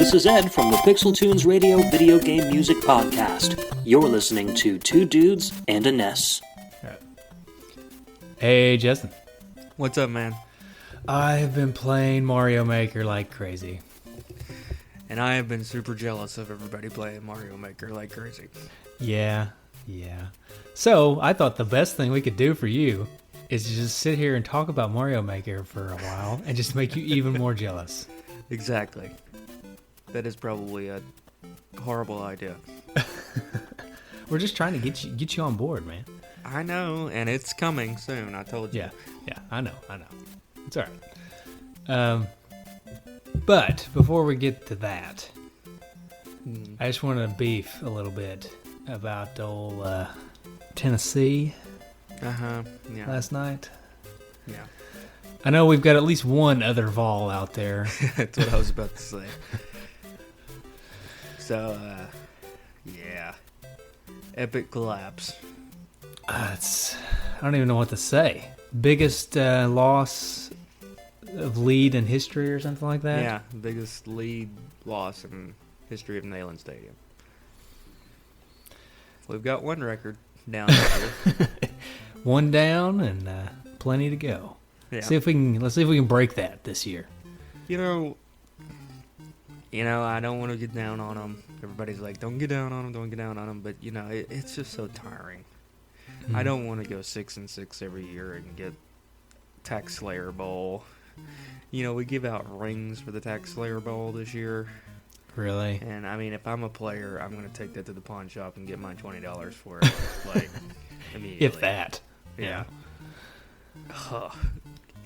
This is Ed from the Pixel Tunes Radio Video Game Music Podcast. You're listening to Two Dudes and a Ness. Hey, Justin. What's up, man? I've been playing Mario Maker like crazy. And I have been super jealous of everybody playing Mario Maker like crazy. Yeah. So, I thought the best thing we could do for you is to just sit here and talk about Mario Maker for a while and just make you even more jealous. Exactly. That is probably a horrible idea. We're just trying to get you on board, man. I know, and it's coming soon, I told you. Yeah, I know. It's all right. But before we get to that, I just want to beef a little bit about old Tennessee Yeah. last night. Yeah. I know we've got at least one other Vol out there. That's what I was about to say. So, yeah. Epic collapse. I don't even know what to say. Biggest loss of lead in history or something like that? Yeah, biggest lead loss in history of Neyland Stadium. We've got one record down there. One down and plenty to go. Yeah. Let's see if we can break that this year. You know, I don't want to get down on them. Everybody's like, don't get down on them. But, it's just so tiring. I don't want to go 6-6 every year and get Tax Slayer Bowl. We give out rings for the Tax Slayer Bowl this year. Really? And, if I'm a player, I'm going to take that to the pawn shop and get my $20 for it. Like, immediately. If that. Yeah.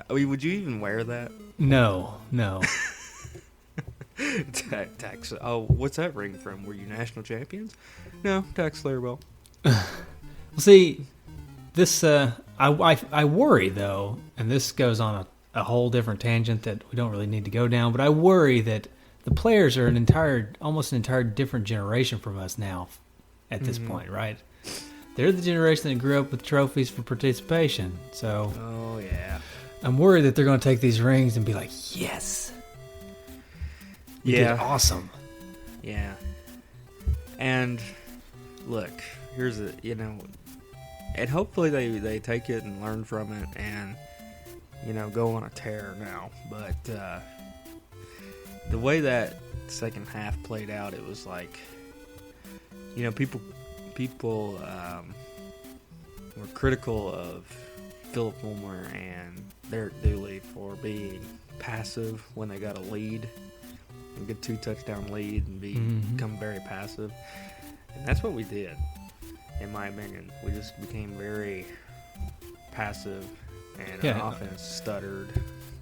Would you even wear that? No. Tax. Oh, what's that ring from? Were you national champions? No, Tax Slayer Bowl. Well, see, this I worry though, and this goes on a whole different tangent that we don't really need to go down. But I worry that the players are almost an entire different generation from us now. At this point, right? They're the generation that grew up with trophies for participation. So, oh yeah, I'm worried that they're going to take these rings and be like, yes, we did awesome. Yeah, and look, here's and hopefully they take it and learn from it and go on a tear now. But the way that second half played out, it was like people were critical of Philip Fulmer and Derek Dooley for being passive when they got a lead, and get 2-touchdown lead and become very passive. And that's what we did, in my opinion. We just became very passive, and our offense stuttered.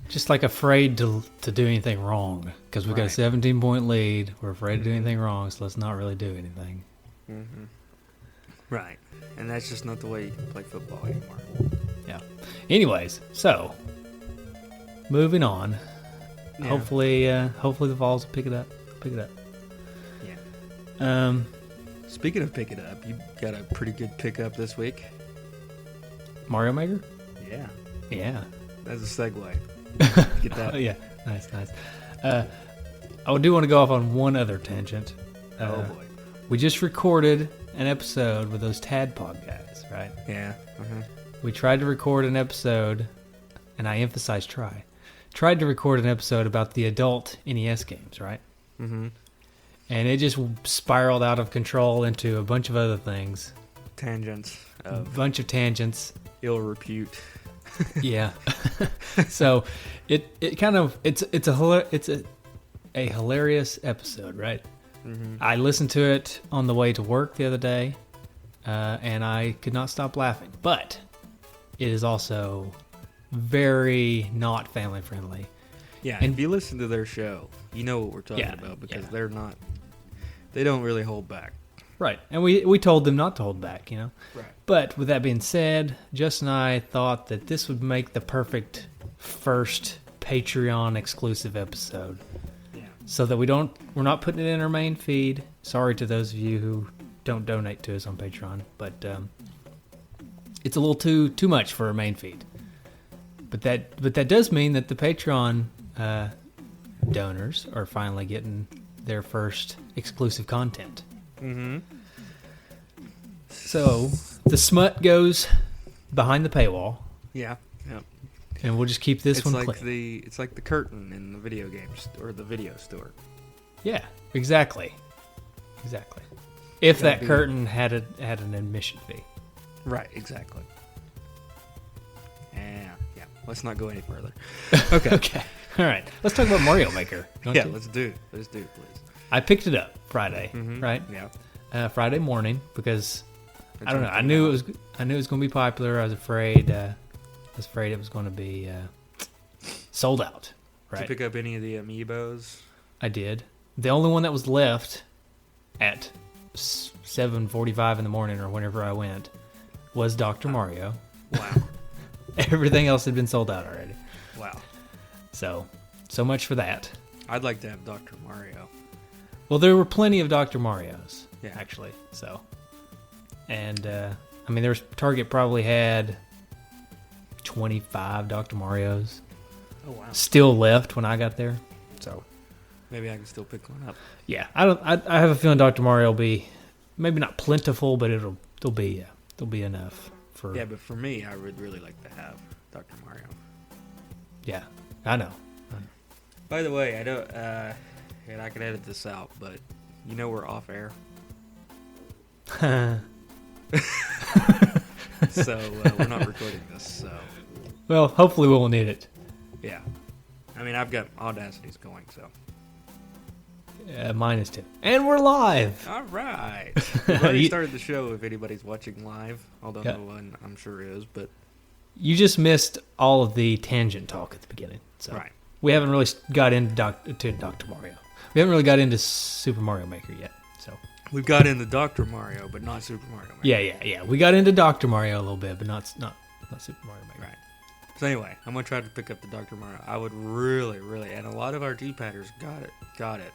Just like afraid to do anything wrong because we've got a 17-point lead. We're afraid to do anything wrong, so let's not really do anything. Mm-hmm. Right, and that's just not the way you can play football anymore. Yeah. Anyways, so moving on. Yeah. Hopefully the Vols will pick it up. Yeah. Speaking of pick it up, you got a pretty good pickup this week. Mario Maker? Yeah. Yeah. That's a segue. Get that? Yeah. Nice. I do want to go off on one other tangent. Oh boy. We just recorded an episode with those Tadpog guys, right? Yeah. We tried to record an episode, and I emphasize tried to record an episode about the adult NES games, right? Mm-hmm. And it just spiraled out of control into a bunch of other things. Tangents. A bunch of tangents. Ill repute. Yeah. So it's a hilarious episode, right? Mm-hmm. I listened to it on the way to work the other day, and I could not stop laughing. But it is also very not family friendly. Yeah, and if you listen to their show, you know what we're talking about because they don't really hold back. Right, and we told them not to hold back, Right. But with that being said, Justin and I thought that this would make the perfect first Patreon exclusive episode. Yeah. So that we're not putting it in our main feed. Sorry to those of you who don't donate to us on Patreon, but it's a little too much for our main feed. But that does mean that the Patreon donors are finally getting their first exclusive content. Mm-hmm. So the smut goes behind the paywall, Yeah. Yeah. and we'll just keep this It's one like clean. it's like the curtain in the video games or the video store. Yeah, exactly. If Gotta that be- curtain had an admission fee. Right. Exactly. And yeah. Let's not go any further. Okay. Okay. All right. Let's talk about Mario Maker. You want Yeah. to? Let's do it. Let's do it, please. I picked it up Friday, Mhm. right? Yeah. Friday morning because That's I don't know. when I it knew came it was going to be popular. I was afraid. It was going to be sold out. Did Right. you pick up any of the amiibos? I did. The only one that was left at 7:45 in the morning or whenever I went was Dr. Mario. Wow. Everything else had been sold out already. Wow. So much for that. I'd like to have Dr. Mario. Well, there were plenty of Dr. Marios, Yeah. actually. So, and I mean, Target probably had 25 Dr. Marios Oh wow. still left when I got there. So, Maybe I can still pick one up. yeah, I have a feeling Dr. Mario will be maybe not plentiful, but there'll be enough for. Yeah, but for me, I would really like to have Dr. Mario. Yeah, I know. By the way, I don't. And I can edit this out, but you know we're off air, so we're not recording this. So Well, hopefully we won't need it. yeah, I mean I've got Audacity's going, so Mine is too. And we're live. all right. We've already You- started the show. If anybody's watching live, although Yeah. no one I'm sure is, but You just missed all of the tangent talk at the beginning. So right. we haven't really got into Dr. Mario. We haven't really got into Super Mario Maker yet. So We've got into Dr. Mario, but not Super Mario Maker. yeah. We got into Dr. Mario a little bit, but not Super Mario Maker. Right. So anyway, I'm gonna try to pick up the Dr. Mario. I would really, and a lot of our G-padders got it.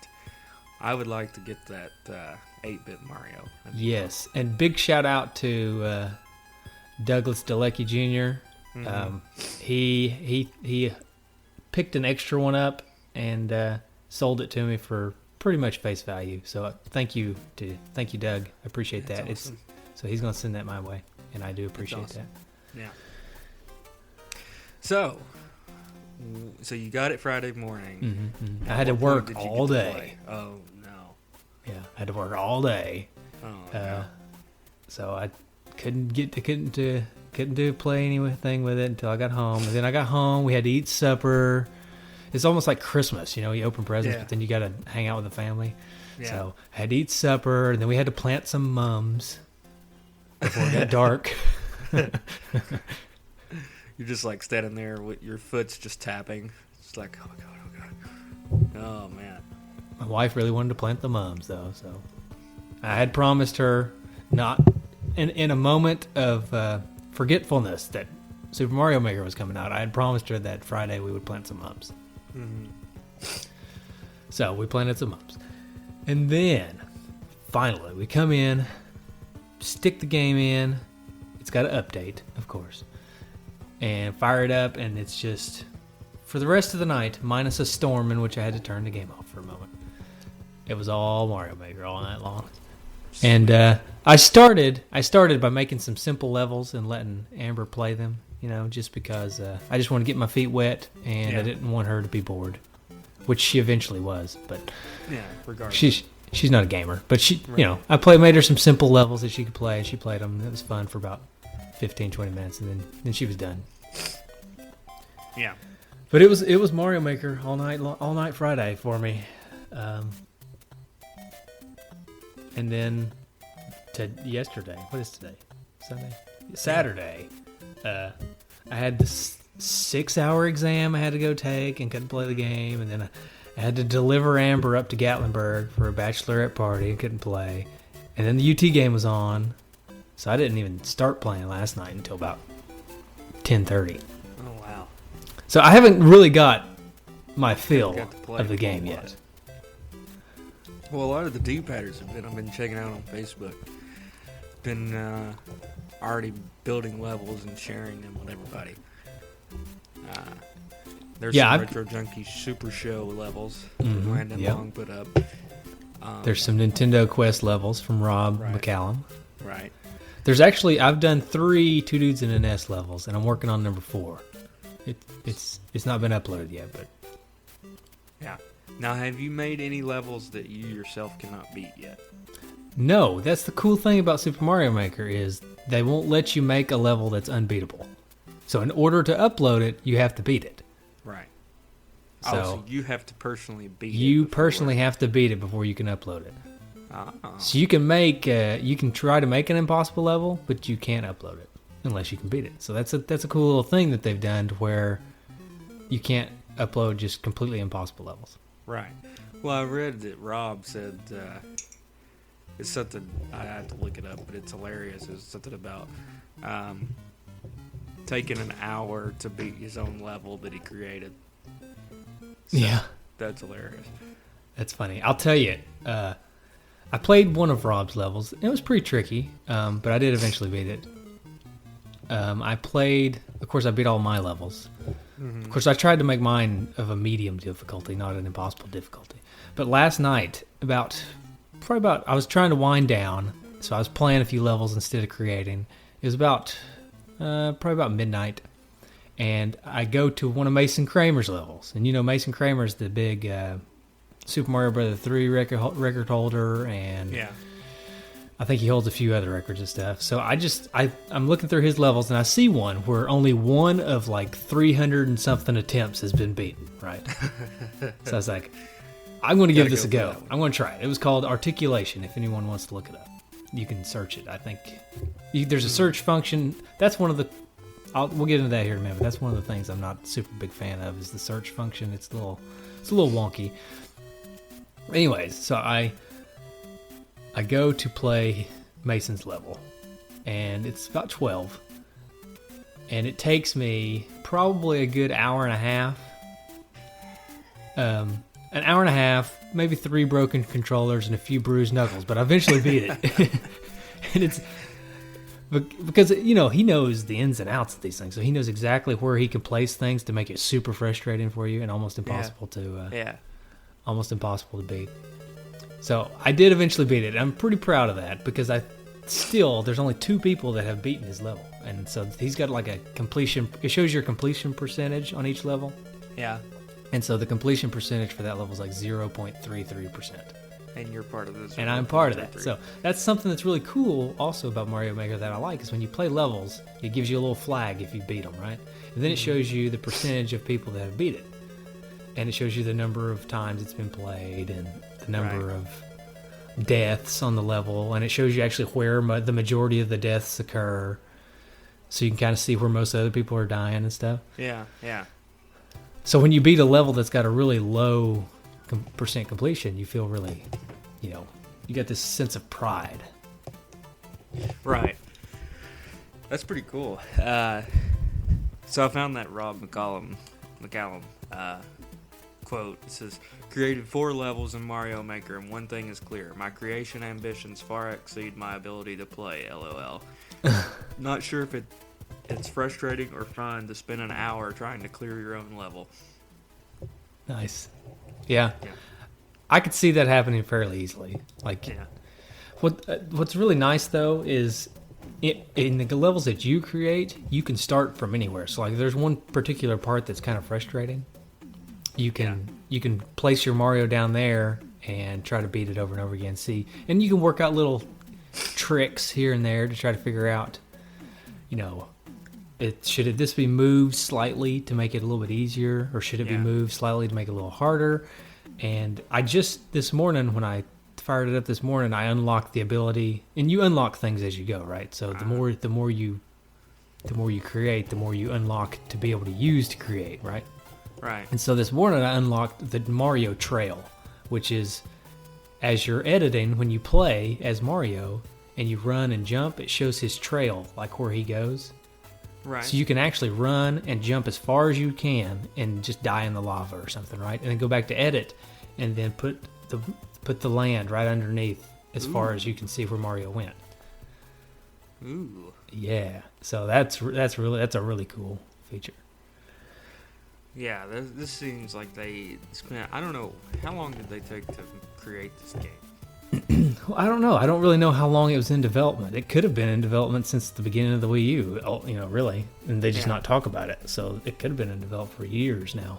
I would like to get that 8-bit Mario. Yes, and big shout out to Douglas Delecki Jr. Mhm. He picked an extra one up and sold it to me for pretty much face value. So thank you, Doug. I appreciate That's that. awesome. So he's gonna send that my way, and I do appreciate awesome. Yeah. So you got it Friday morning. that. I At had to what point work did you all get to day. play? Oh no. Yeah, I had to work all day. Oh no. So I couldn't play anything with it until I got home. And then I got home. We had to eat supper. It's almost like Christmas, you open presents, Yeah. but then you got to hang out with the family. Yeah. So I had to eat supper, and then we had to plant some mums before it got dark. You're just like standing there with your foot's just tapping. It's like, oh god. Oh man. My wife really wanted to plant the mums, though. So I had promised her, not in a moment of forgetfulness that Super Mario Maker was coming out, I had promised her that Friday we would plant some mums. Mm-hmm. So we planted some mums. And then, finally, we come in, stick the game in. It's got an update, of course. And fire it up, and it's just, for the rest of the night, minus a storm in which I had to turn the game off for a moment. It was all Mario Maker all night long. And I started by making some simple levels and letting Amber play them, just because I just wanted to get my feet wet, and Yeah. I didn't want her to be bored, which she eventually was. But Yeah, regardless. she's not a gamer, but she, Right. I made her some simple levels that she could play, and she played them. It was fun for about 15, 20 minutes, and then she was done. Yeah. But it was Mario Maker all night Friday for me. And then to yesterday, what is today? Sunday? Saturday. I had this 6-hour exam I had to go take and couldn't play the game. And then I had to deliver Amber up to Gatlinburg for a bachelorette party and couldn't play. And then the UT game was on. So I didn't even start playing last night until about 10:30. Oh wow. So I haven't really got my fill Got to play of the a game whole yet. lot. Well, a lot of the D-padders I've been checking out on Facebook. Been already building levels and sharing them with everybody. There's Yeah, some I've- Retro Junkie Super Show levels Mhm, Brandon yep. Long put up. There's some Nintendo Quest levels from Rob Right. McCallum. Right. There's actually, I've done 3 Two Dudes in an S levels, and I'm working on number 4. It's not been uploaded yet, but Yeah. Now, have you made any levels that you yourself cannot beat yet? no. That's the cool thing about Super Mario Maker is they won't let you make a level that's unbeatable. So in order to upload it, you have to beat it. Right. So you have to personally beat it. you before- personally have to beat it before you can upload it. Oh. So you can make, you can try to make an impossible level, but you can't upload it unless you can beat it. So that's a cool little thing that they've done to where you can't upload just completely impossible levels. Right. Well, I read that Rob said it's something, I have to look it up, but it's hilarious. It's something about taking an hour to beat his own level that he created. So, Yeah. That's hilarious. That's funny. I'll tell you, I played one of Rob's levels. It was pretty tricky, but I did eventually beat it. I played, of course, I beat all my levels. Of course, I tried to make mine of a medium difficulty, not an impossible difficulty. But last night, I was trying to wind down, so I was playing a few levels instead of creating. It was probably about midnight, and I go to one of Mason Kramer's levels. And you know, Mason Kramer's the big Super Mario Bros. 3 record holder, and Yeah. I think he holds a few other records and stuff. So I'm looking through his levels, and I see one where only one of like 300 and something attempts has been beaten, right? So I was like, I'm going to give Gotta this a go for go. that one. I'm going to try it. It was called Articulation, if anyone wants to look it up. You can search it, I think. There's a search function. That's one of the... we'll get into that here in a minute, but that's one of the things I'm not a super big fan of is the search function. It's a little wonky. Anyways, so I go to play Mason's level, and it's about 12, and it takes me probably a good hour and a half. An hour and a half, maybe 3 broken controllers and a few bruised knuckles, but I eventually beat it. And it's because, you know, he knows the ins and outs of these things, so he knows exactly where he can place things to make it super frustrating for you and almost impossible almost impossible to beat. So I did eventually beat it. I'm pretty proud of that because there's only 2 people that have beaten his level. And so he's got like a completion, it shows your completion percentage on each level. Yeah. And so the completion percentage for that level is like 0.33%. And you're part of this. And I'm part of that. So that's something that's really cool also about Mario Maker that I like is when you play levels, it gives you a little flag if you beat them, right? And then it shows you the percentage of people that have beat it. And it shows you the number of times it's been played and the number of deaths on the level. And it shows you actually where the majority of the deaths occur. So you can kind of see where most other people are dying and stuff. Yeah, yeah. So when you beat a level that's got a really low percent completion, you feel really, you know, you get this sense of pride. Right. That's pretty cool. So I found that Rob McCallum quote. It says, created 4 levels in Mario Maker, and one thing is clear. My creation ambitions far exceed my ability to play, LOL. Not sure if it's frustrating or fun to spend an hour trying to clear your own level. Nice. Yeah. I could see that happening fairly easily. Like, what's really nice though is in the levels that you create, you can start from anywhere. So like, if there's one particular part that's kind of frustrating, you can place your Mario down there and try to beat it over and over again. See, and you can work out little tricks here and there to try to figure out, you know, should this be moved slightly to make it a little bit easier, or should it be moved slightly to make it a little harder? And I just this morning, when I fired it up this morning, I unlocked the ability, and you unlock things as you go, right? So the more you create, the more you unlock to be able to use to create, right? Right. And so this morning I unlocked the Mario Trail, which is as you're editing, when you play as Mario and you run and jump, it shows his trail, like where he goes. Right. So you can actually run and jump as far as you can and just die in the lava or something, right? And then go back to edit and then put the land right underneath as far as you can see where Mario went. Ooh. Yeah. So that's a really cool feature. Yeah, this seems like they spent, I don't know, how long did they take to create this game? Well, I don't know. I don't really know how long it was in development. It could have been in development since the beginning of the Wii U, really. And they just not talk about it. So it could have been in development for years now.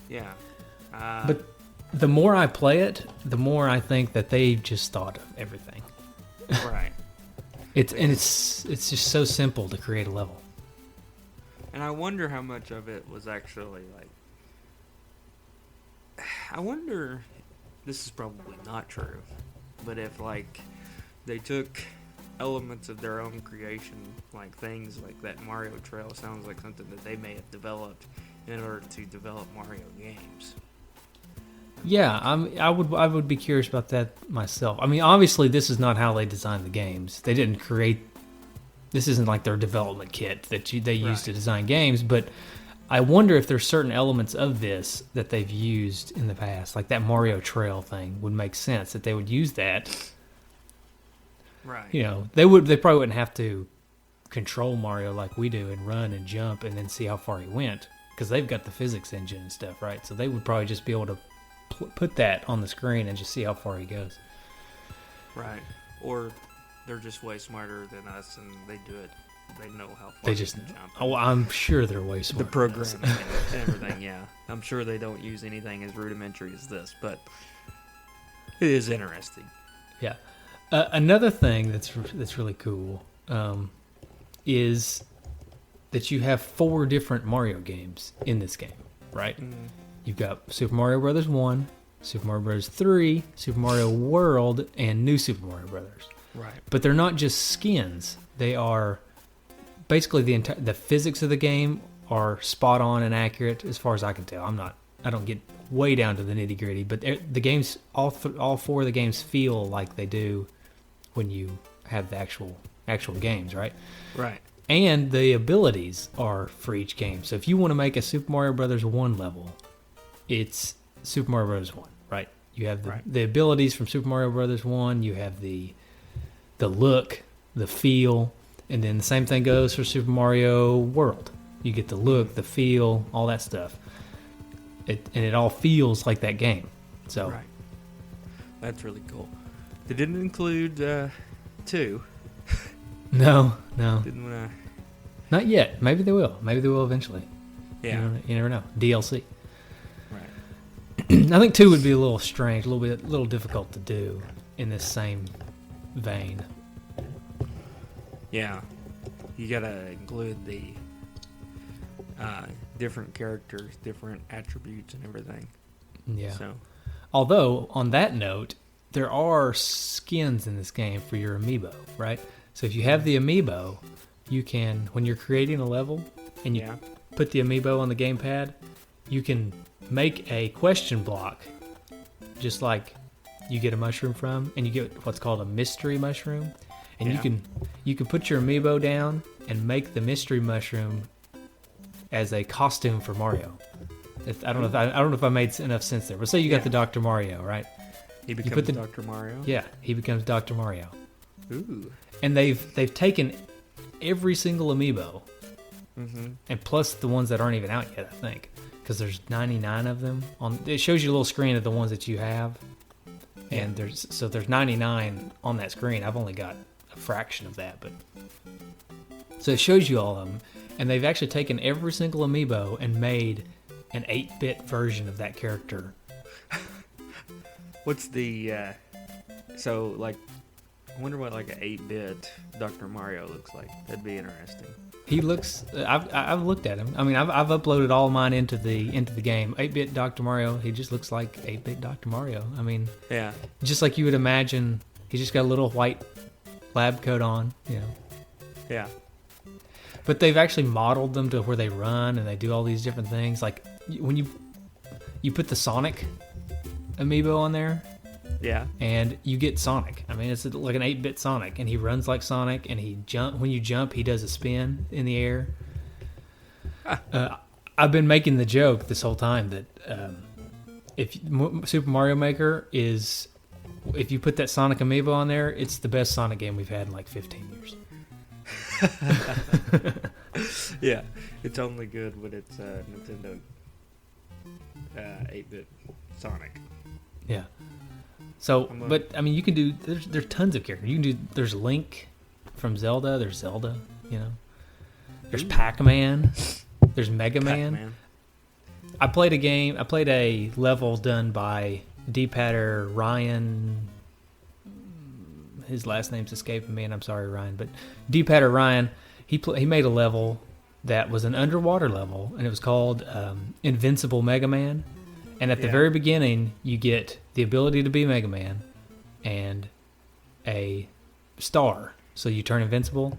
Yeah. But the more I play it, the more I think that they just thought of everything. Right. It's just so simple to create a level. And I wonder how much of it was actually like. I wonder. This is probably not true, but if like they took elements of their own creation, like things like that Mario Trail sounds like something that they may have developed in order to develop Mario games. Yeah, I would be curious about that myself. I mean, obviously, this is not how they designed the games. They didn't create. This isn't like their development kit that they used to design games. But I wonder if there's certain elements of this that they've used in the past, like that Mario Trail thing, would make sense that they would use that. Right. They probably wouldn't have to control Mario like we do and run and jump and then see how far he went because they've got the physics engine and stuff, right? So they would probably just be able to put that on the screen and just see how far he goes. Right. Or they're just way smarter than us and they do it. They know how far they just can jump. Oh, I'm sure they're way smarter. The programming and everything, yeah. I'm sure they don't use anything as rudimentary as this, but it is interesting. Yeah. Another thing that's really cool is that you have 4 different Mario games in this game, right? Mm. You've got Super Mario Bros. 1, Super Mario Bros. 3, Super Mario World, and New Super Mario Bros. Right. But they're not just skins. They are basically the physics of the game are spot on and accurate as far as I can tell. I don't get way down to the nitty gritty, but the games, all 4 of the games feel like they do when you have the actual games, right? Right. And the abilities are for each game. So if you want to make a Super Mario Bros. 1 level, it's Super Mario Bros. 1, right? You have the abilities from Super Mario Bros. 1. You have the look, the feel, and then the same thing goes for Super Mario World. You get the look, the feel, all that stuff. It all feels like that game. So right. That's really cool. They didn't include 2. No. Didn't want to. Not yet. Maybe they will. Maybe they will eventually. Yeah. You never know. DLC. Right. I think 2 would be a little strange, a little difficult to do in this same vein. Yeah. You gotta include the different characters, different attributes, and everything. Yeah. So, although on that note, there are skins in this game for your amiibo, right? So if you have the amiibo, you can, when you're creating a level and you put the amiibo on the gamepad, you can make a question block, just like you get a mushroom from, and you get what's called a mystery mushroom, and you can put your amiibo down and make the mystery mushroom as a costume for Mario. I don't know if I made enough sense there, but say you got the Dr. Mario, right? He becomes Dr. Mario? Yeah, he becomes Dr. Mario. Ooh. And they've taken every single amiibo, and plus the ones that aren't even out yet, I think, because there's 99 of them. It shows you a little screen of the ones that you have, and there's 99 on that screen. I've only got a fraction of that, but so it shows you all of them, and they've actually taken every single amiibo and made an 8-bit version of that character. What's the so like? I wonder what like an 8-bit Dr. Mario looks like. That'd be interesting. He looks. I've looked at him. I mean, I've uploaded all mine into the game. 8-bit Dr. Mario. He just looks like 8-bit Dr. Mario. I mean, yeah, just like you would imagine. He's just got a little white lab coat on. Yeah. But they've actually modeled them to where they run and they do all these different things. Like when you put the Sonic amiibo on there. Yeah. And you get Sonic. I mean, it's like an 8-bit Sonic, and he runs like Sonic, and when you jump, he does a spin in the air. I've been making the joke this whole time that if Super Mario Maker is, if you put that Sonic amiibo on there, it's the best Sonic game we've had in like 15 years. Yeah, it's only good when it's Nintendo 8-bit Sonic. Yeah. So, but I mean, you can do. There's tons of characters. You can do. There's Link from Zelda. There's Zelda. You know. There's Pac-Man. There's Mega Man. Pac-Man. I played a level done by D-Patter Ryan. His last name's escaping me, and I'm sorry, Ryan. But D-Patter Ryan, he made a level that was an underwater level, and it was called Invincible Mega Man. And at the very beginning, you get the ability to be Mega Man and a star, so you turn invincible.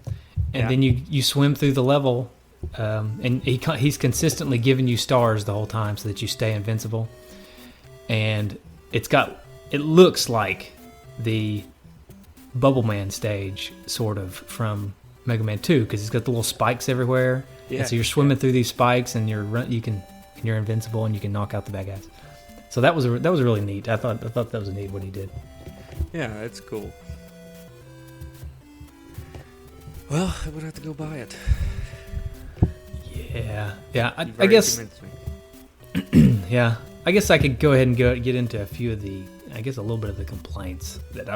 And then you swim through the level, and he's consistently giving you stars the whole time so that you stay invincible. And it looks like the Bubble Man stage, sort of, from Mega Man 2, because it's got the little spikes everywhere. Yeah, and so you're swimming through these spikes, and you're invincible, and you can knock out the bad guys. So that was really neat. I thought that was neat what he did. Yeah, that's cool. Well, I would have to go buy it. Yeah. I guess. Yeah, I guess I could go ahead and get into a few of a little bit of the complaints that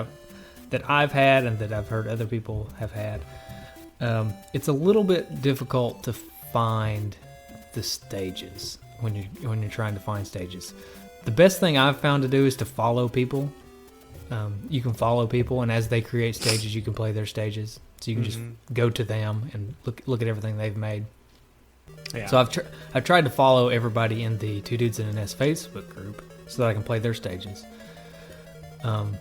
I've had and that I've heard other people have had. It's a little bit difficult to find the stages when you're trying to find stages. The best thing I've found to do is to follow people. You can follow people, and as they create stages, you can play their stages. So you can just go to them and look at everything they've made. Yeah. So I've tried to follow everybody in the Two Dudes in an S Facebook group so that I can play their stages. And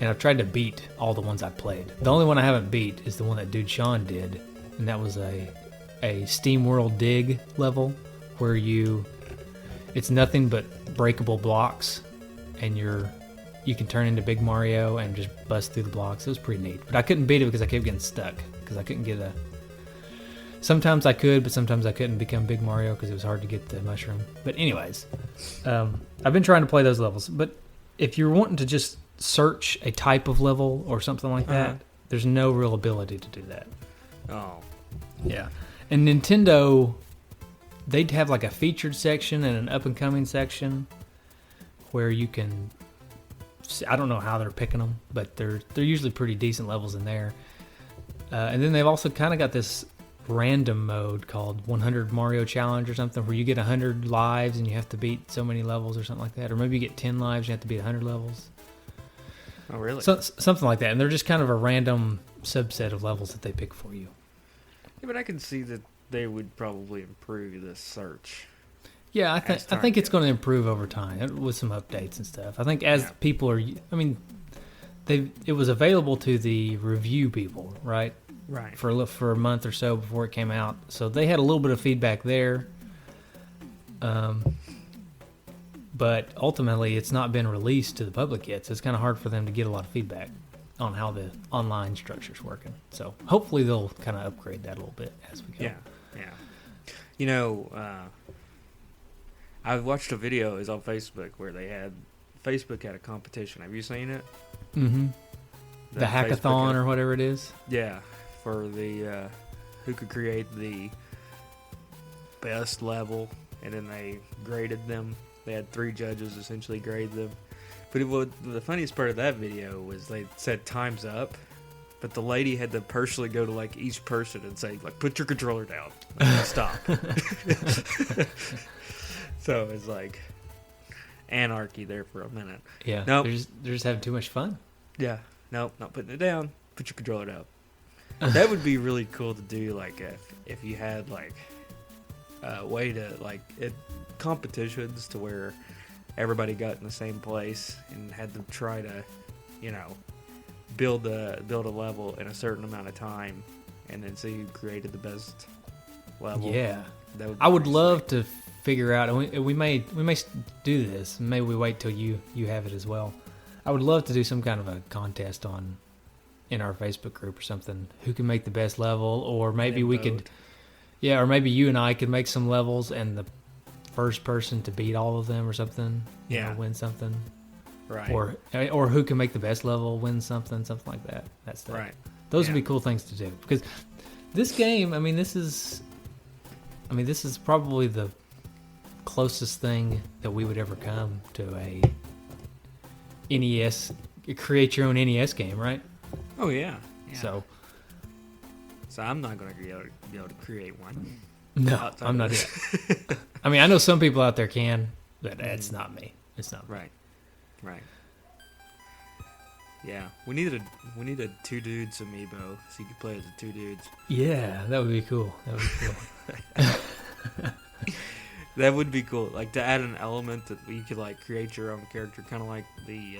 I've tried to beat all the ones I've played. The only one I haven't beat is the one that Dude Sean did, and that was a Steam World Dig level where it's nothing but breakable blocks, and you can turn into Big Mario and just bust through the blocks. It was pretty neat. But I couldn't beat it because I kept getting stuck. Because I couldn't get Sometimes I could, but sometimes I couldn't become Big Mario because it was hard to get the mushroom. But anyways, I've been trying to play those levels. But if you're wanting to just search a type of level or something like that, there's no real ability to do that. Oh. Yeah. And Nintendo, they'd have like a featured section and an up-and-coming section where you can... I don't know how they're picking them, but they're usually pretty decent levels in there. And then they've also kind of got this random mode called 100 Mario Challenge or something, where you get 100 lives and you have to beat so many levels or something like that. Or maybe you get 10 lives and you have to beat 100 levels. Oh, really? So, something like that. And they're just kind of a random subset of levels that they pick for you. Yeah, but I can see that they would probably improve the search. Yeah, I think it's going to improve over time with some updates and stuff. I think as people are, I mean, it was available to the review people, right? Right. For a month or so before it came out, so they had a little bit of feedback there. But ultimately, it's not been released to the public yet, so it's kind of hard for them to get a lot of feedback on how the online structure's working. So hopefully they'll kind of upgrade that a little bit as we go. Yeah. You know, I watched a video. It was on Facebook where Facebook had a competition. Have you seen it? Mm-hmm. The hackathon or whatever it is. Yeah, for the who could create the best level, and then they graded them. They had 3 judges essentially grade them. But the funniest part of that video was they said time's up, but the lady had to personally go to like each person and say like, put your controller down, stop. So it's like anarchy there for a minute. Yeah, nope. They're just having too much fun. Yeah, nope, not putting it down. Put your controller down. That would be really cool to do. Like if you had like a way to like competitions to where everybody got in the same place and had to try to, build a level in a certain amount of time, and then see who created the best level. Yeah, I would love to figure out. And we may do this. Maybe we wait till you have it as well. I would love to do some kind of a contest in our Facebook group or something. Who can make the best level, or maybe we could. Yeah, or maybe you and I could make some levels, and the first person to beat all of them or something, win something. Right. Or who can make the best level win something like that. That's the, right. Those would be cool things to do, because this game, this is probably the closest thing that we would ever come to NES, create your own NES game, right? Oh yeah. So I'm not going to be able to create one. no, I'm not yet. I mean, I know some people out there can, but it's not me. It's not me. Right. Yeah, we need a two dudes amiibo so you could play as the two dudes. Yeah, that would be cool. That would be cool. Like to add an element that you could like create your own character, kind of like the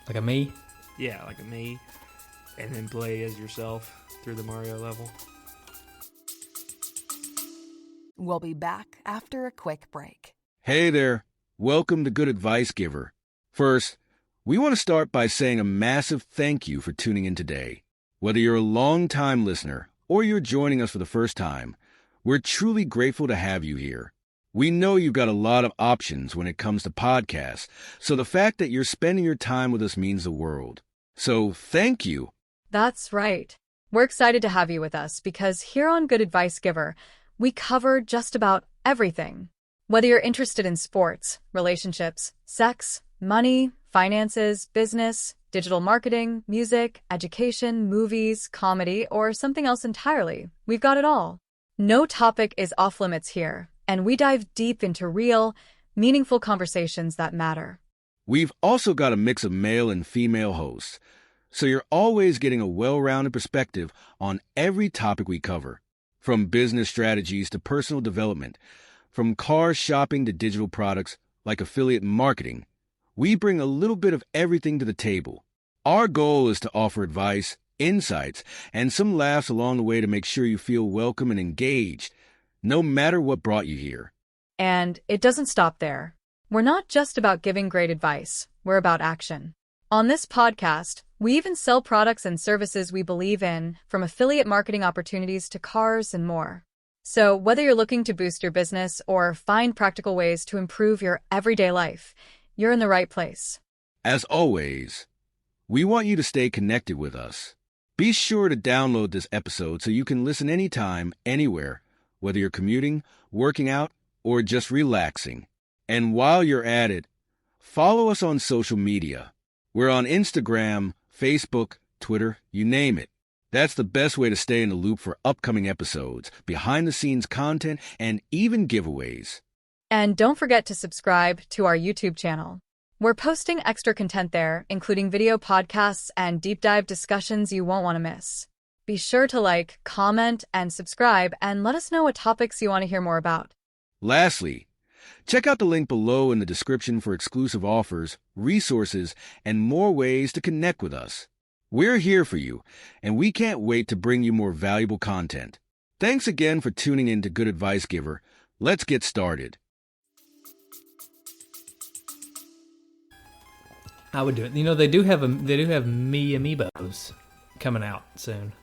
like a me. Yeah, like a me, and then play as yourself through the Mario level. We'll be back after a quick break. Hey there. Welcome to Good Advice Giver. First, we want to start by saying a massive thank you for tuning in today. Whether you're a long-time listener or you're joining us for the first time, we're truly grateful to have you here. We know you've got a lot of options when it comes to podcasts, so the fact that you're spending your time with us means the world. So thank you. That's right. We're excited to have you with us because here on Good Advice Giver, we cover just about everything. Whether you're interested in sports, relationships, sex, money, finances, business, digital marketing, music, education, movies, comedy, or something else entirely, we've got it all. No topic is off limits here, and we dive deep into real, meaningful conversations that matter. We've also got a mix of male and female hosts, so you're always getting a well-rounded perspective on every topic we cover, from business strategies to personal development, from car shopping to digital products like affiliate marketing. We bring a little bit of everything to the table. Our goal is to offer advice, insights, and some laughs along the way to make sure you feel welcome and engaged, no matter what brought you here. And it doesn't stop there. We're not just about giving great advice, we're about action. On this podcast, we even sell products and services we believe in, from affiliate marketing opportunities to cars and more. So whether you're looking to boost your business or find practical ways to improve your everyday life, you're in the right place. As always, we want you to stay connected with us. Be sure to download this episode so you can listen anytime, anywhere, whether you're commuting, working out, or just relaxing. And while you're at it, follow us on social media. We're on Instagram, Facebook, Twitter, you name it. That's the best way to stay in the loop for upcoming episodes, behind-the-scenes content, and even giveaways. And don't forget to subscribe to our YouTube channel. We're posting extra content there, including video podcasts and deep dive discussions you won't want to miss. Be sure to like, comment, and subscribe, and let us know what topics you want to hear more about. Lastly, check out the link below in the description for exclusive offers, resources, and more ways to connect with us. We're here for you, and we can't wait to bring you more valuable content. Thanks again for tuning in to Good Advice Giver. Let's get started. I would do it. You know, they do have me amiibos coming out soon.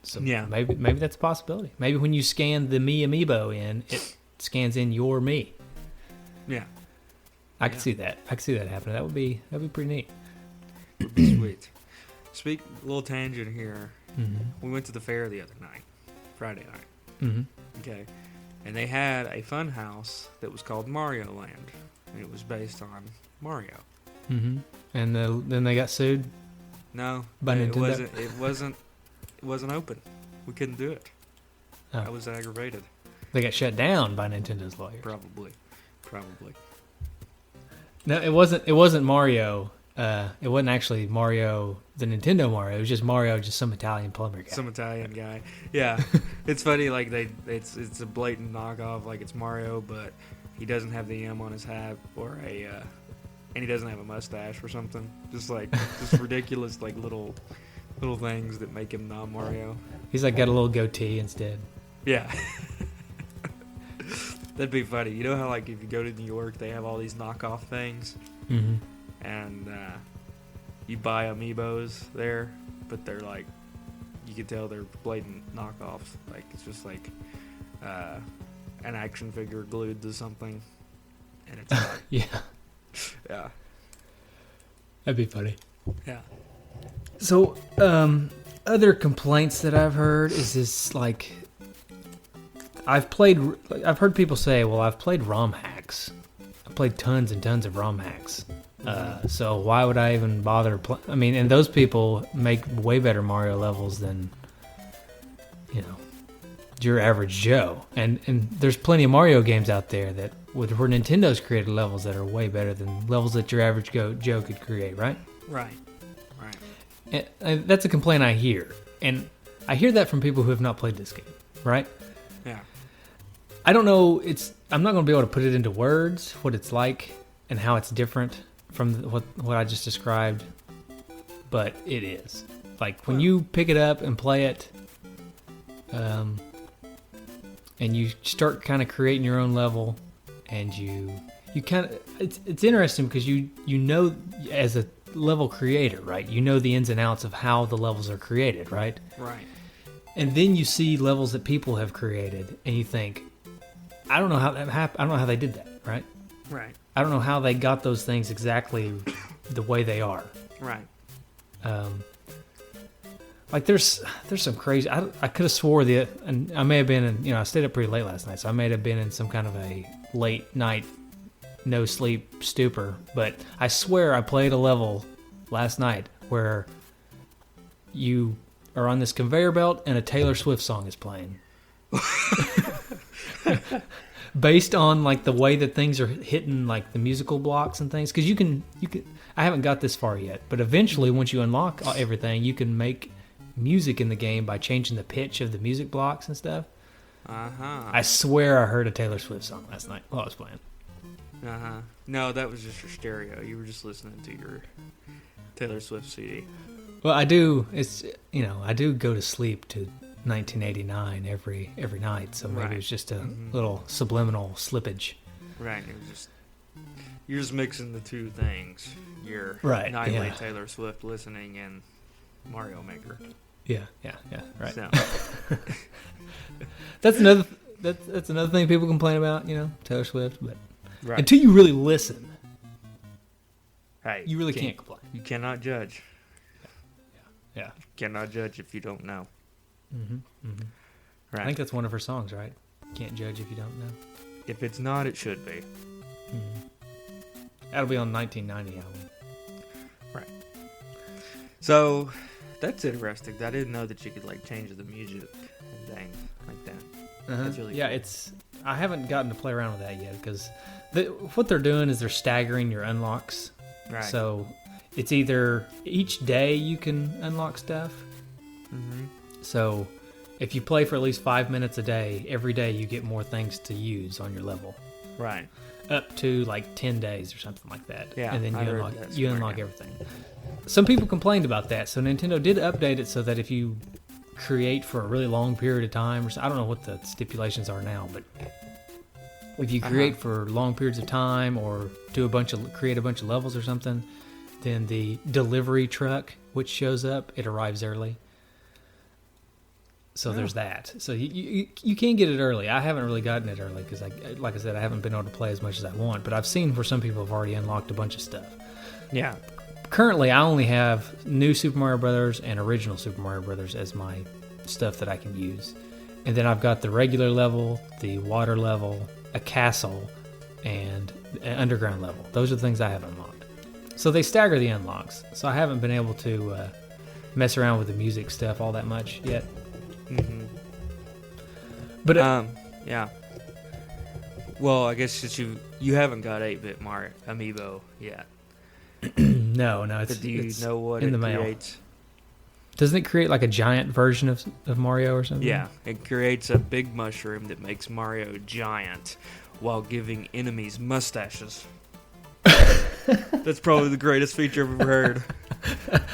So yeah, maybe that's a possibility. Maybe when you scan the me amiibo in, it scans in your me. Yeah, I could see that. I could see that happening. That'd be pretty neat. Sweet. Little tangent here. Mm-hmm. We went to the fair the other night, Friday night. Mm-hmm. Okay, and they had a fun house that was called Mario Land, and it was based on Mario. Mm-hmm. And then they got sued. No, by it Nintendo? It wasn't open. We couldn't do it. Oh. I was aggravated. They got shut down by Nintendo's lawyers. Probably. No, it wasn't Mario. It wasn't actually Mario, the Nintendo Mario. It was just Mario, just some Italian plumber guy. Some Italian guy. Yeah, it's funny. Like it's a blatant knockoff. Like it's Mario, but he doesn't have the M on his hat and he doesn't have a mustache or something. Just ridiculous, like little things that make him not Mario. He's like got a little goatee instead. Yeah. That'd be funny. You know how like if you go to New York, they have all these knockoff things, mm-hmm. and you buy amiibos there, but they're like, you can tell they're blatant knockoffs. Like it's just like an action figure glued to something, and it's not. Yeah. Yeah. That'd be funny. Yeah. So, other complaints that I've heard is this, like, I've heard people say, well, I've played ROM hacks. I've played tons and tons of ROM hacks. So why would I even bother? I mean, and those people make way better Mario levels than, your average Joe. And there's plenty of Mario games out there that where Nintendo's created levels that are way better than levels that your average Joe could create, right? Right. And that's a complaint I hear. And I hear that from people who have not played this game, right? Yeah. I don't know. I'm not going to be able to put it into words, what it's like and how it's different from what I just described. But it is. Like, when you pick it up and play it, and you start kind of creating your own level, and you kind of, it's interesting because you know, as a level creator, right? You know the ins and outs of how the levels are created, right? Right. And then you see levels that people have created, and you think, I don't know how that happened. I don't know how they did that, right? Right. I don't know how they got those things exactly the way they are. Right. Like there's some crazy. I could have swore and I may have been in. I stayed up pretty late last night, so I may have been in some kind of a late night, no sleep stupor. But I swear I played a level last night where you are on this conveyor belt and a Taylor Swift song is playing. Based on like the way that things are hitting like the musical blocks and things, because you can I haven't got this far yet, but eventually once you unlock everything, you can make music in the game by changing the pitch of the music blocks and stuff. I swear I heard a Taylor Swift song last night while I was playing. No, that was just your stereo. You were just listening to your Taylor Swift CD. Well, I do. I do go to sleep to 1989 every night, so maybe it's just a little subliminal slippage. Right. You're just mixing the two things. Your nightly Taylor Swift listening and Mario Maker. Yeah, right. So. That's another thing people complain about, Taylor Swift, but until you really listen, you really can't complain. You cannot judge. Yeah. You cannot judge if you don't know. Right. I think that's one of her songs, right? Can't judge if you don't know. If it's not, it should be. That'll be on 1990 album. Right. So, that's interesting. I didn't know that you could like change the music and things like that. That's really cool. I haven't gotten to play around with that yet because what they're doing is they're staggering your unlocks. Right. So it's either each day you can unlock stuff. So if you play for at least 5 minutes a day, every day you get more things to use on your level. Right. Up to like 10 days or something like that. Yeah. And then you unlock everything. Some people complained about that, so Nintendo did update it so that if you create for a really long period of time, I don't know what the stipulations are now, but if you create for long periods of time or create a bunch of levels or something, then the delivery truck which shows up, it arrives early. So there's that. So you can get it early. I haven't really gotten it early because, like I said, I haven't been able to play as much as I want. But I've seen where some people have already unlocked a bunch of stuff. Yeah. Currently, I only have New Super Mario Brothers and Original Super Mario Brothers as my stuff that I can use. And then I've got the regular level, the water level, a castle, and an underground level. Those are the things I have unlocked. So they stagger the unlocks. So I haven't been able to mess around with the music stuff all that much yet. But yeah. Well, I guess since you haven't got 8-bit Mario Amiibo yet. No, it's. But do you know what in it the mail? Creates? Doesn't it create like a giant version of Mario or something? Yeah, it creates a big mushroom that makes Mario giant while giving enemies mustaches. That's probably the greatest feature I've ever heard.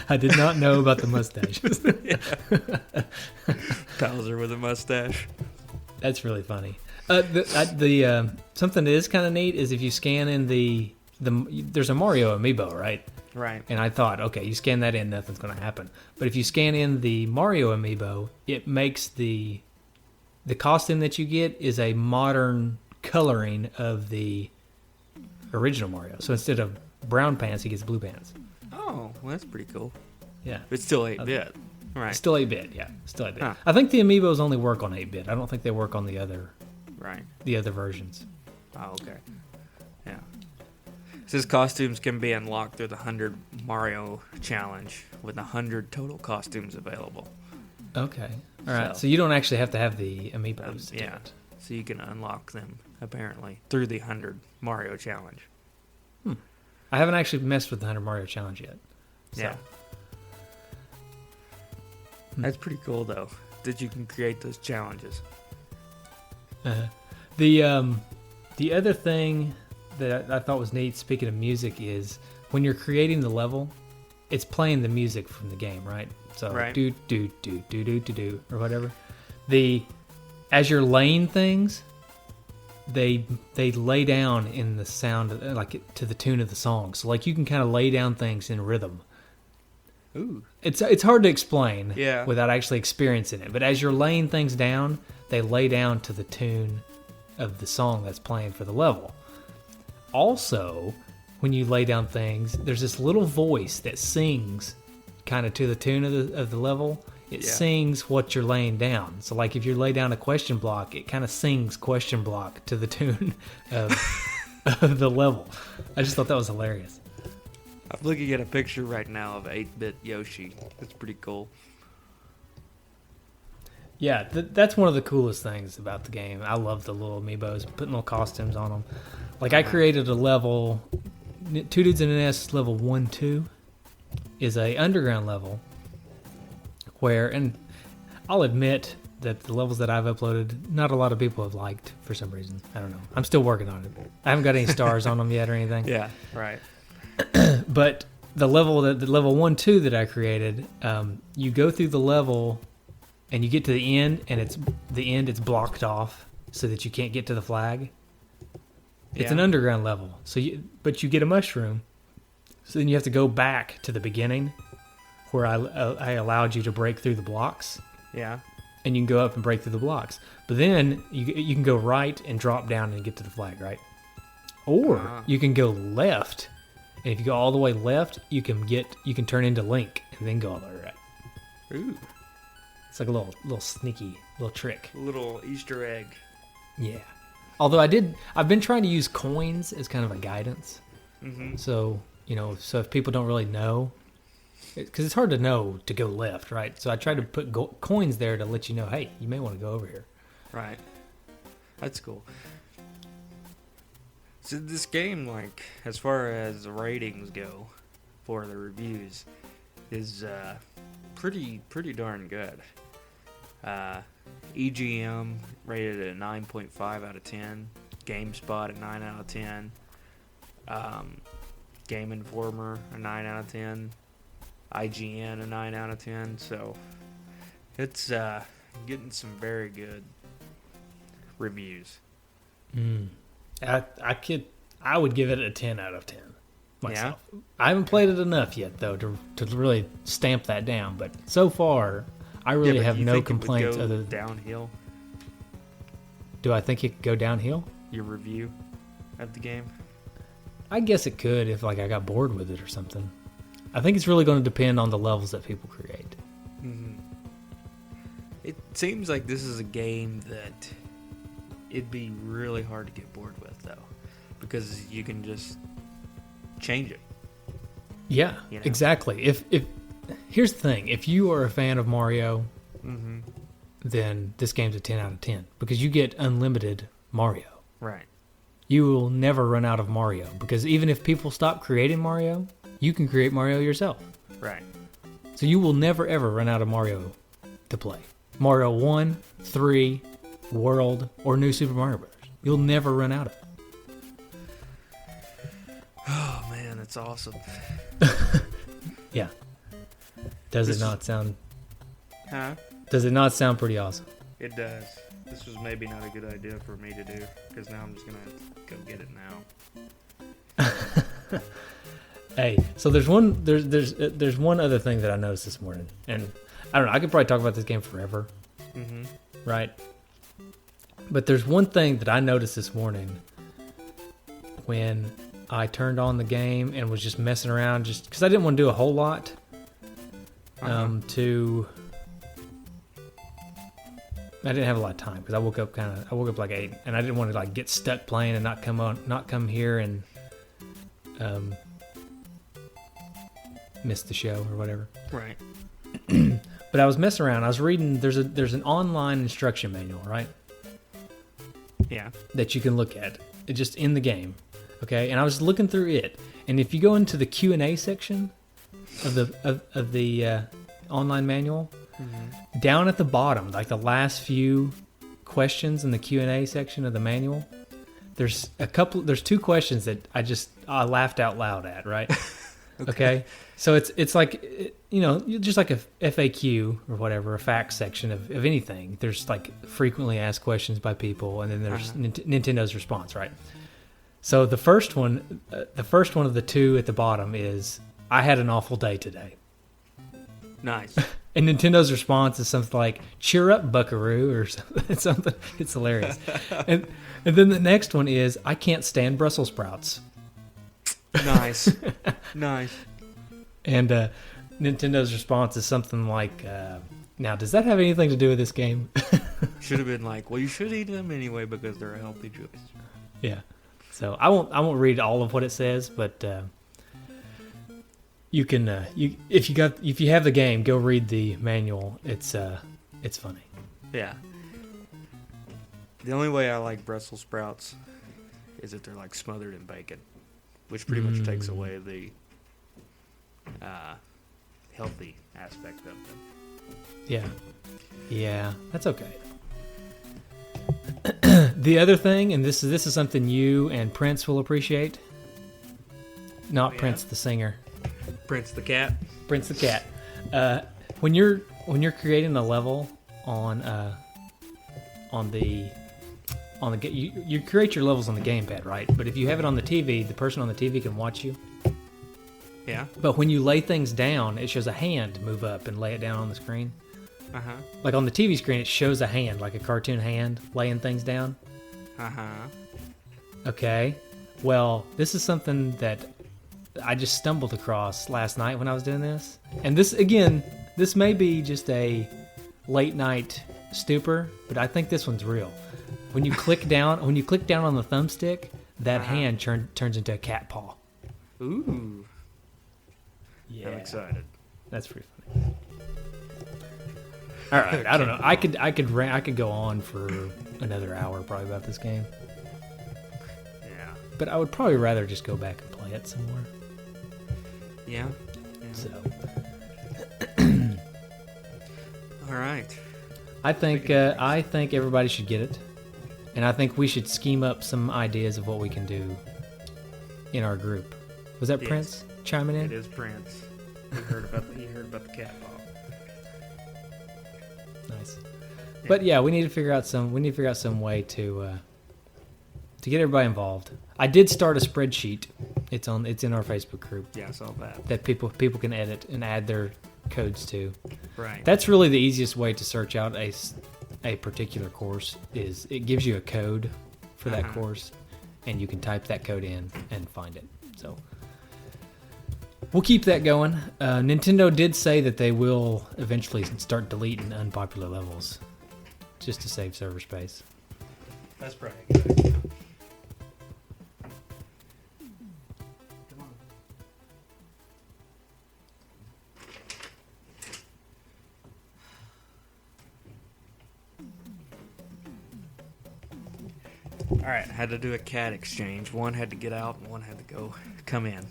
I did not know about the mustaches. Bowser with a mustache. That's really funny. The something that is kind of neat is if you scan in there's a Mario amiibo, right? Right. And I thought, okay, you scan that in, nothing's going to happen. But if you scan in the Mario amiibo, it makes the costume that you get is a modern coloring of the original Mario. So instead of brown pants, he gets blue pants. Oh, well, that's pretty cool. Yeah. It's still 8-bit. Right. Still 8-bit, yeah. Still 8-bit. Huh. I think the amiibos only work on 8-bit. I don't think they work on the other right. the other versions. Oh, okay. Yeah. says costumes can be unlocked through the 100 Mario challenge with 100 total costumes available. Okay. All right. So you don't actually have to have the amiibos to do Yeah. it. So you can unlock them, apparently, through the 100 Mario challenge. I haven't actually messed with the 100 Mario challenge yet. So. Yeah. That's pretty cool, though, that you can create those challenges. The other thing that I thought was neat, speaking of music, is when you're creating the level, it's playing the music from the game, right? So Right. do do do do do do do or whatever. As you're laying things, they lay down in the sound, like to the tune of the song. So like you can kind of lay down things in rhythm. Ooh. It's hard to explain Yeah. without actually experiencing it. But as you're laying things down, they lay down to the tune of the song that's playing for the level. Also, when you lay down things, there's this little voice that sings kind of to the tune of the level. It sings what you're laying down. So like if you lay down a question block, it kind of sings question block to the tune of, of the level. I just thought that was hilarious. I'm looking at a picture right now of 8-bit Yoshi. That's pretty cool. Yeah, that's one of the coolest things about the game. I love the little amiibos, putting little costumes on them. Like I created a level, Two Dudes in an S level 1-2 is a underground level where, and I'll admit that the levels that I've uploaded, not a lot of people have liked for some reason. I don't know. I'm still working on it. I haven't got any stars on them yet or anything. Yeah, right. But the level 1-2 that I created, you go through the level and you get to the end, and it's blocked off so that you can't get to the flag. It's an underground level, but you get a mushroom, so then you have to go back to the beginning where I allowed you to break through the blocks. Yeah. And you can go up and break through the blocks, but then you can go right and drop down and get to the flag, right? Or you can go left, and if you go all the way left, you can turn into Link and then go all the way right. Ooh. It's like a little sneaky little trick. Little Easter egg. Yeah. Although I've been trying to use coins as kind of a guidance. Mm-hmm. So, so if people don't really know, because it's hard to know to go left, right? So I try to put coins there to let you know, hey, you may want to go over here. Right. That's cool. So this game, like, as far as the ratings go for the reviews, is pretty darn good. EGM rated at 9.5 out of 10. GameSpot at 9 out of 10. Game Informer a 9 out of 10. IGN a 9 out of 10. So it's getting some very good reviews. I would give it a 10 out of 10 myself. Yeah? I haven't played it enough yet, though, to really stamp that down. But so far, I really have no complaints. It would go downhill? Do I think it could go downhill? Your review of the game? I guess it could if I got bored with it or something. I think it's really going to depend on the levels that people create. Mm-hmm. It seems like this is a game that it'd be really hard to get bored with, though, because you can just change it. Yeah, exactly. If here's the thing: if you are a fan of Mario, then this game's a 10 out of 10 because you get unlimited Mario. Right. You will never run out of Mario because even if people stop creating Mario, you can create Mario yourself. Right. So you will never ever run out of Mario to play. Mario 1, 3, World, or New Super Mario Bros. You'll never run out of it. Oh man, that's awesome. Yeah. Does it not sound? Huh? Does it not sound pretty awesome? It does. This was maybe not a good idea for me to do because now I'm just gonna go get it now. Hey, so there's one other thing that I noticed this morning, and I don't know. I could probably talk about this game forever, right? But there's one thing that I noticed this morning when I turned on the game and was just messing around, just because I didn't want to do a whole lot. I didn't have a lot of time because I woke up like 8, and I didn't want to like get stuck playing and not come here and missed the show or whatever. Right. But I was messing around. I was reading. There's an online instruction manual, right? Yeah. That you can look at. It's just in the game. Okay, and I was looking through it, and if you go into the Q&A section of the online manual, down at the bottom, like the last few questions in the Q&A section of the manual, there's two questions that I laughed out loud at, right? Okay. So it's like, just like a FAQ or whatever, a facts section of anything. There's like frequently asked questions by people, and then there's Nintendo's response, right? So the first one of the two at the bottom is, I had an awful day today. Nice. And Nintendo's response is something like, cheer up, buckaroo, or something. It's hilarious. And then the next one is, I can't stand Brussels sprouts. Nice. Nice. And Nintendo's response is something like, now, does that have anything to do with this game? Should have been like, well, you should eat them anyway because they're a healthy choice. Yeah. So I won't read all of what it says, but you can if you have the game, go read the manual. It's funny. Yeah. The only way I like Brussels sprouts is if they're like smothered in bacon, which pretty much takes away the healthy aspect of them. Yeah, that's okay. The other thing, and this is something you and Prince will appreciate. Not Prince the singer. Prince the cat. Prince the cat. When you're creating a level on the you create your levels on the gamepad, right? But if you have it on the TV, the person on the TV can watch you. Yeah. But when you lay things down, it shows a hand move up and lay it down on the screen. Uh-huh. Like on the TV screen, it shows a hand, like a cartoon hand, laying things down. Uh-huh. Okay. Well, this is something that I just stumbled across last night when I was doing this. And this may be just a late night stupor, but I think this one's real. When you click down on the thumbstick, that hand turns into a cat paw. Ooh. Yeah. I'm excited. That's pretty funny. All right, I don't know. I could go on for another hour probably about this game. Yeah. But I would probably rather just go back and play it some more. Yeah. So. All right. I think everybody should get it, and I think we should scheme up some ideas of what we can do in our group. Was that Prince chiming in? It is Prince. He heard about the cat paw. Nice. Yeah. But yeah, we need to figure out some way to get everybody involved. I did start a spreadsheet. It's in our Facebook group. Yeah, I saw that. That people can edit and add their codes to. Right. That's really the easiest way to search out a particular course. Is it gives you a code for that course, and you can type that code in and find it. So we'll keep that going. Nintendo did say that they will eventually start deleting unpopular levels just to save server space. That's pretty good. All right, I had to do a cat exchange. One had to get out, and one had to come in.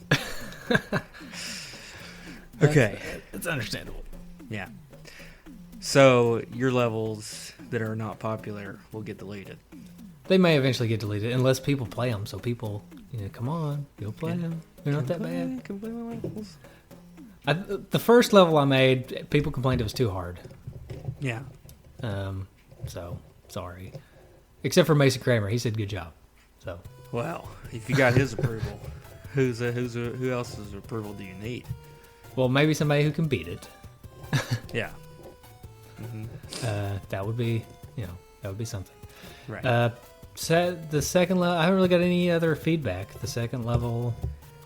Okay. It's understandable. Yeah. So your levels that are not popular will get deleted. They may eventually get deleted unless people play them. So people, come on, go play them. They're not that bad. Can play my levels. The first level I made, people complained it was too hard. Yeah. So sorry. Except for Mason Kramer, he said good job. So. Well, if you got his approval, who else's approval do you need? Well, maybe somebody who can beat it. Yeah. Mm-hmm. That would be, that would be something. Right. The second level, I haven't really got any other feedback. The second level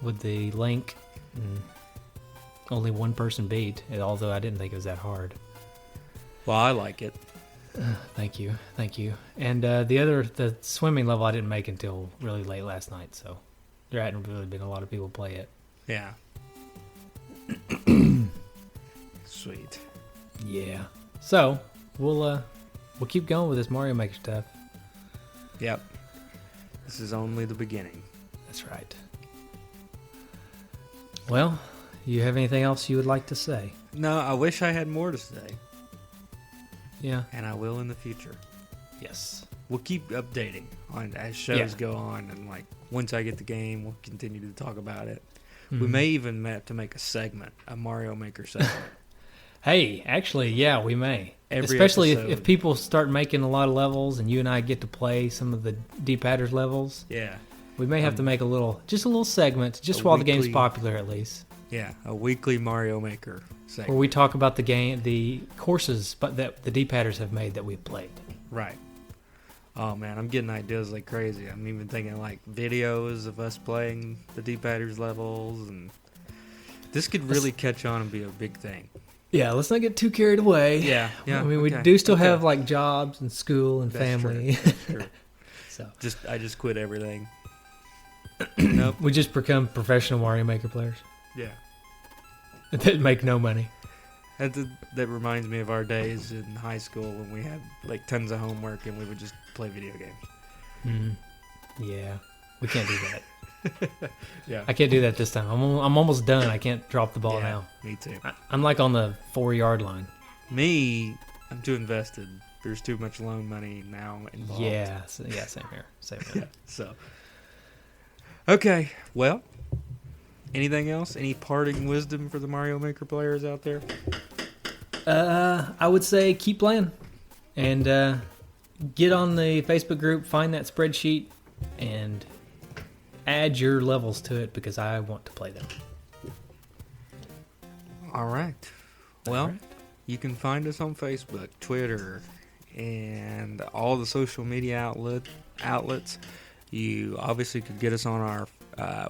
with the link, only one person beat, although I didn't think it was that hard. Well, I like it. Thank you. And the swimming level I didn't make until really late last night, so there hadn't really been a lot of people play it. Yeah. Sweet. Yeah. So we'll keep going with this Mario Maker stuff. Yep. This is only the beginning. That's right. Well, you have anything else you would like to say? No, I wish I had more to say. Yeah. And I will in the future. Yes. We'll keep updating on as shows go on, and like once I get the game, we'll continue to talk about it. We may even have to make a segment, a Mario Maker segment. Hey, actually, yeah, we may. Every Especially episode. if people start making a lot of levels and you and I get to play some of the D-Padders levels. Yeah. We may have to make a little segment, just a while the game's weekly- popular at least. Yeah, a weekly Mario Maker segment. Where we talk about the courses but that the D-Padders have made that we've played. Right. Oh man, I'm getting ideas like crazy. I'm even thinking like videos of us playing the D-Padders levels, and this could really catch on and be a big thing. Yeah, let's not get too carried away. Yeah. I mean, we okay, do still okay. have like jobs and school and That's family. True. That's true. So I just quit everything. Nope. we just become professional Mario Maker players Yeah. that make no money. That reminds me of our days in high school when we had like tons of homework and we would just play video games. Yeah, we can't do that. Yeah. I can't do that this time. I'm almost done. I can't drop the ball Yeah, now. Me too. I'm like on the 4-yard line. I'm too invested. There's too much loan money now involved. Yeah, same here. Same here. So, okay. Well, anything else? Any parting wisdom for the Mario Maker players out there? I would say keep playing and get on the Facebook group, find that spreadsheet, and add your levels to it because I want to play them. All right. Well, All right. you can find us on Facebook, Twitter, and all the social media outlets. You obviously could get us on our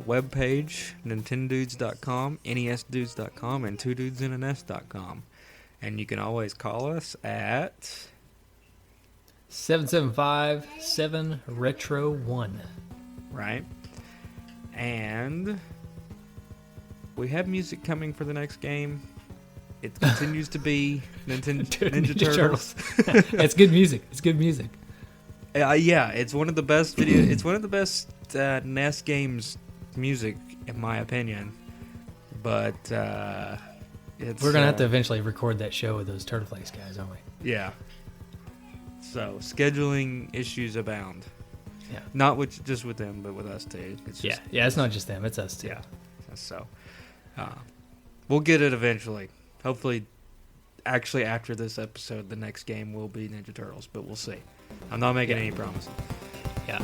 webpage, nintendudes.com, nesdudes.com, and twodudesinanes.com. And you can always call us at 775-7-RETRO-1. right. And we have music coming for the next game. It continues to be Ninja Turtles. It's good music. It's good music. Yeah, it's one of the best It's one of the best NES games music, in my opinion. But We're gonna have to eventually record that show with those Turtle Flakes guys, aren't we? Yeah. So scheduling issues abound. Yeah. Not just with them, but with us too. It's just, Yeah. It's not just them. It's us too. Yeah. So we'll get it eventually. Hopefully, actually after this episode, the next game will be Ninja Turtles, but we'll see. I'm not making any promises. Yeah.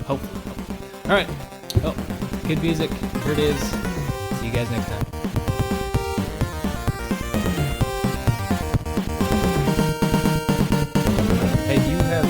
Hopefully. All right. Well, good music. Here it is. See you guys next time. Hey, do you have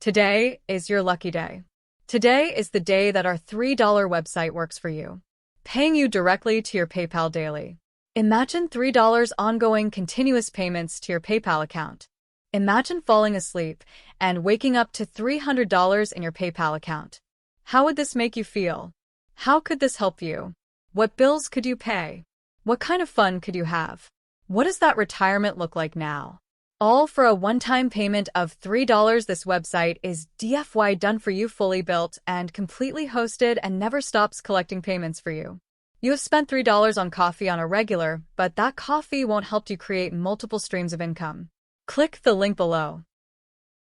Today is your lucky day. Today is the day that our $3 website works for you, paying you directly to your PayPal daily. Imagine $3 ongoing continuous payments to your PayPal account. Imagine falling asleep and waking up to $300 in your PayPal account. How would this make you feel? How could this help you? What bills could you pay? What kind of fun could you have? What does that retirement look like now? All for a one-time payment of $3. This website is DFY done for you, fully built and completely hosted, and never stops collecting payments for you. You have spent $3 on coffee on a regular, but that coffee won't help you create multiple streams of income. Click the link below.